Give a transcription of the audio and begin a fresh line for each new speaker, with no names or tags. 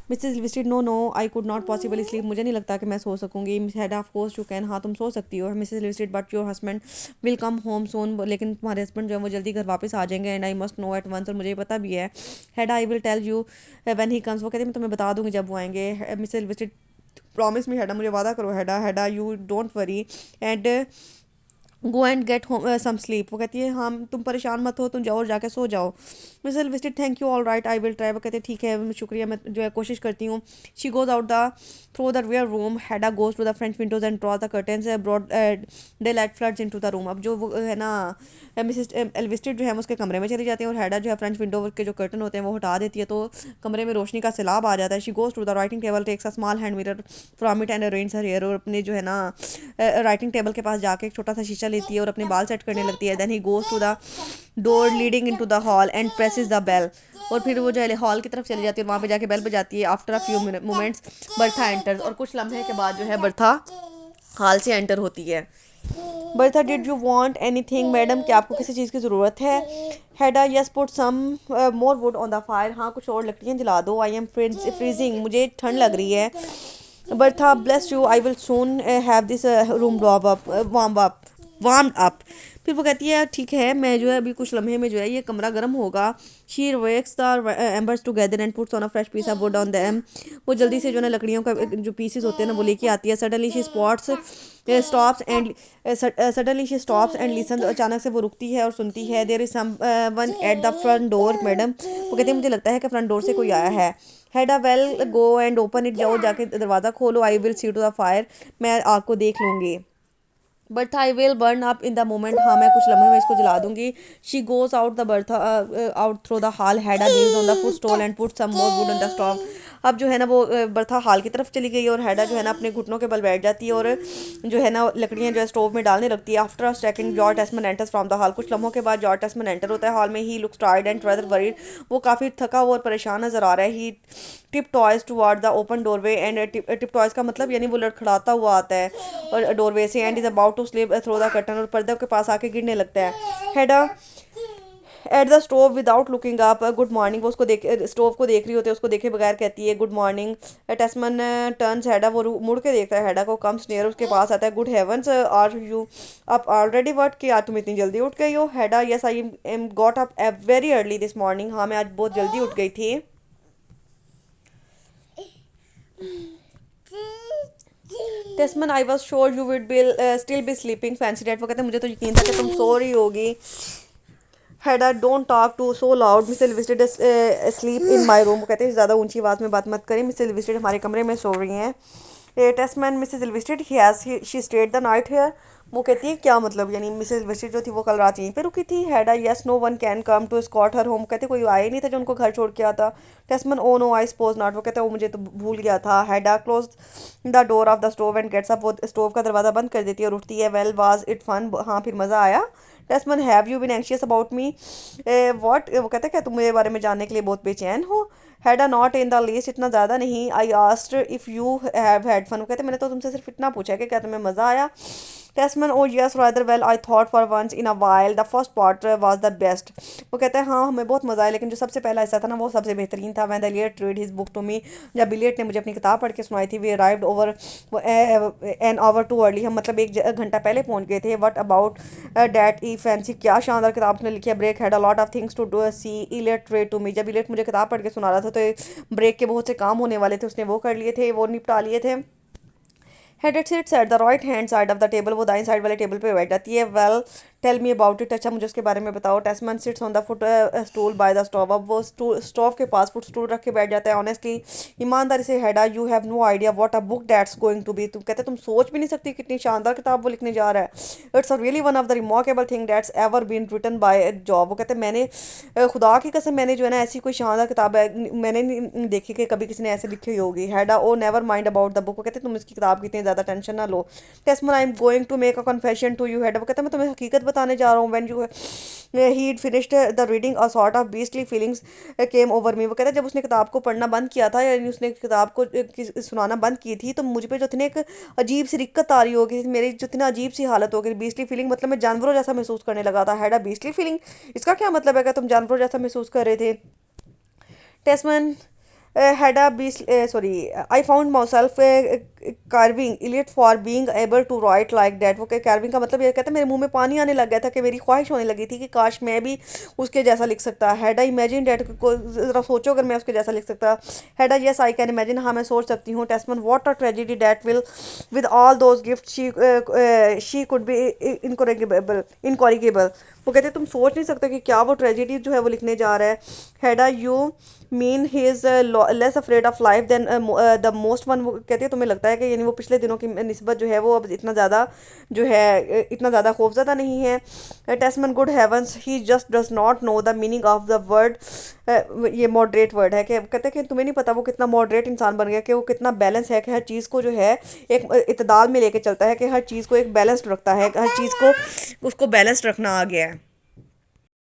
Mrs Elvsted no no I could not possibly sleep, मुझे नहीं लगता कि मैं सो सकूंगी। Miss Hedda of course you can, हाँ तुम सो सकती हो। Mrs Elvsted but your husband will come home soon, लेकिन तुम्हारे हस्बैंड जो है वो जल्दी घर वापस आ जाएंगे, and I must know at once, और मुझे पता भी है। Head I will tell you when he comes, वो कहते हैं मैं तुम्हें बता दूंगी जब वो आएंगे। Mrs Elvsted promise me Hedda, मुझे वादा करो Hedda, Hedda you don't worry and go and get home some sleep, वो कहती है हाँ तुम परेशान मत हो, तुम जाओ और जाके सो जाओ। Mrs विस्टेड thank you all right I will try, वो कहते हैं ठीक है शुक्रिया, मैं जो है कोशिश करती हूँ। She goes out the through the rear room, Hedda goes to the French windows and draw the curtains broad daylight floods into the room. अब जो वो है ना मिसेस एलविस्टेड जो है उसके कमरे में चली जाती है, और हेडा जो है फ्रेंच विंडो के जो कर्टन होते हैं वो हटा देती है, तो कमरे में रोशनी का सैलाब आ जाता है। She goes to the writing table, takes a small hand mirror from it and arrange her hair, और अपने जो है ना राइटिंग टेबल के पास जाके एक छोटा सा शीशा लेती है और अपने बाल सेट करने लगती है। Then he goes to the door leading into the hall and presses the bell, और फिर वो जो है हॉल की तरफ चली जाती है और वहाँ पे जाके बेल बजाती है। After a few moments Bertha enters, और कुछ लम्हे के बाद जो है बर्था हॉल से एंटर होती है। Bertha did you want anything madam, क्या आपको किसी चीज़ की ज़रूरत है? Hedda yes put some more wood on the fire, हाँ कुछ और लकड़ियाँ जला दो। आई एम फ्रीजिंग, मुझे ठंड लग रही है। Bertha bless you I will soon have this room warm up, फिर वो कहती है ठीक है मैं जो है अभी कुछ लम्हे में जो है ये कमरा गर्म होगा। She wakes the embers together and puts on a fresh piece of wood on them, वो जल्दी से जो है ना लकड़ियों का जो पीसेस होते हैं ना वो लेके आती है। Suddenly she stops and listen, अचानक से वो रुकती है और सुनती है। There is someone at the front door madam, वो कहती है मुझे लगता है कि फ्रंट डोर से कोई आया है। Hedda well go and open it, जाओ जाके दरवाज़ा खोलो। I will see to the fire, मैं आग को देख लूँगी। But I will burn up in the moment, हाँ मैं कुछ लम्हे में इसको जला दूंगी। She goes out the Bertha out through the hall, Hedda leaves on the footstool and put some more wood on the stove. अब जो है ना वो बर्था हॉल की तरफ चली गई और हेडा जो है ना अपने घुटनों के बल बैठ जाती है और जो है ना लकड़ियाँ जो है स्टोव में डालने लगती है। After a second George Tesman enters from the hall, कुछ लम्हों के बाद जॉर्ज टेस्मन एंटर होता है हॉल में। He looks tired and rather worried, वो काफ़ी थका हुआ और परेशान नजर आ रहा है। He tiptoes toward the open doorway and tiptoes का मतलब यानी वो लड़खड़ाता हुआ आता है और डोरवे से, and is about to slip through the curtain, और पर्दे के पास आके गिरने लगता है। Hedda at the stove without looking up, good morning, वो उसको देख स्टोव को देख रही होती है, उसको देखे बगैर कहती है गुड मॉर्निंग। टेस्मन टर्न्स हेडा, वो मुड़ के देखता है हेडा को, कम्स नियर, उसके पास आता है। Good heavens are you up already, what कि आज तुम इतनी जल्दी उठ गई हो? Hedda yes I am got up very early this morning, हाँ मैं आज बहुत जल्दी उठ गई थी। Tesman I was sure you would be still be sleeping fancy that, वो कहते हैं मुझे तो यकीन था कि तुम सो रही होगी। Hedda don't talk too so loud, Mrs Elvsted sleep in my room, वो कहते हैं ज़्यादा ऊंची आवाज़ में बात मत करें, मिसेस लिविस्टेड हमारे कमरे में सो रही हैं। Tesman Mrs Elvsted he has she stayed the night here, वो कहती है क्या मतलब, यानी मिसेस लिविस्टेड जो थी वो कल रात यहीं पे रुकी थी। Hedda yes no one can come to escort her home, कहते कोई आया ही नहीं था जो उनको घर छोड़ के आता। Tesman oh no I suppose not, वो कहते वो मुझे तो भूल गया था। Hedda close the door of the stove and gets up, वो स्टोव का दरवाज़ा बंद कर देती है और उठती है। वेल वाज इट फन, हाँ फिर मज़ा आया। Tesman have you been anxious about me what, वो कहता है क्या तुम मेरे बारे में जानने के लिए बहुत बेचैन हो? Had a not in the least, इतना ज़्यादा नहीं। I asked if you have had fun, वो कहते मैंने तो तुमसे सिर्फ इतना पूछा है कि क्या तुम्हें मज़ा आया? Tesman oh yes rather well I thought for once in a while the first part was the best, वो कहता है हाँ हमें बहुत मज़ा आया लेकिन जो सबसे पहला हिस्सा था ना वो सबसे बेहतरीन था। When the Eliot read his book to me, जब इलियट ने मुझे अपनी किताब पढ़ के सुनाई थी। We arrived over an hour too early, हम मतलब एक घंटा पहले पहुंच गए थे। What about that eh fancy, क्या शानदार किताब उसने लिखी है। Break had a lot of things to do see Eliot read to me, जब इलियट मुझे किताब पढ़ के सुना रहा था तो ब्रेक के बहुत से काम होने वाले थे, उसने वो कर लिए थे, वो निपटा लिए थे। Hedda sits at the right hand side of the table, वो दाईं साइड वाले टेबल पे बैठ जाती है। Well tell me about it, अच्छा मुझे उसके बारे में बताओ। Tesman sits on the footstool by the stove, अब वो स्टोव के पास फुट स्टूल रख के बैठ जाता है। ऑनेस्टली ईमानदारी से Hedda you have no idea what a book that's going to be, तुम कहते तुम सोच भी नहीं सकती कितनी शानदार किताब वो लिखने जा रहा है। It's a really one of the remarkable thing that's ever been written by Job, वो कहते मैंने खुदा की कसम मैंने जो है ना ऐसी कोई शानदार किताब है मैंने नहीं देखी कि कभी किसी ने ऐसे लिखी हुई होगी। Hedda oh never mind about the book, वो कहते तुम इसकी किताब की इतनी ज़्यादा टेंशन ना लो। Tesman I am going to make a confession to you Hedda, वो कहता मैं तुम्हें हकीकत बताने जा रहा हूँ। When you he finished the reading a sort of beastly feelings came over me, वो कहता जब उसने किताब को पढ़ना बंद किया था यानी उसने किताब को सुनाना बंद की थी तो मुझ पे जो थी एक अजीब सी दिक्कत आ रही होगी, मेरी जो थी ना अजीब सी हालत हो गई। बीस्टली फीलिंग मतलब मैं जानवरों जैसा महसूस करने लगा था। हेडा बीस्टली फीलिंग, इसका क्या मतलब है कि तुम जानवरों जैसा महसूस कर रहे थे? टेस्मन had a be sorry I found myself carving elite for being able to write like that. वो carving का मतलब ये कहता है मेरे मुंह में पानी आने लग गया था कि मेरी ख्वाहिश होने लगी थी कि काश मैं भी उसके जैसा लिख सकता. had I imagined that को ज़रा सोचो अगर मैं उसके जैसा लिख सकता. had I yes I can imagine हाँ मैं सोच सकती हूँ. Testament what a tragedy that will with all those gifts she could be incorrigible. वो कहते हैं तुम सोच नहीं सकते कि क्या वो ट्रेजेडी जो है वो लिखने जा रहा है. Hedda you mean he is less afraid of life than the most one. वो कहते हैं तुम्हें लगता है कि यानी वो पिछले दिनों की निस्बत जो है वो अब इतना ज़्यादा जो है इतना ज़्यादा खौफज़दा नहीं है. Tesman good heavens he just does not know the meaning of the word. ये मॉडरेट वर्ड है कि कहते हैं कि तुम्हें नहीं पता वो कितना मॉडरेट इंसान बन गया कि वो कितना बैलेंस है कि हर चीज़ को जो है एक इतदाल में लेके चलता है कि हर चीज़ को एक बैलेंस्ड रखता है. हर चीज़ को उसको बैलेंस्ड रखना आ गया है.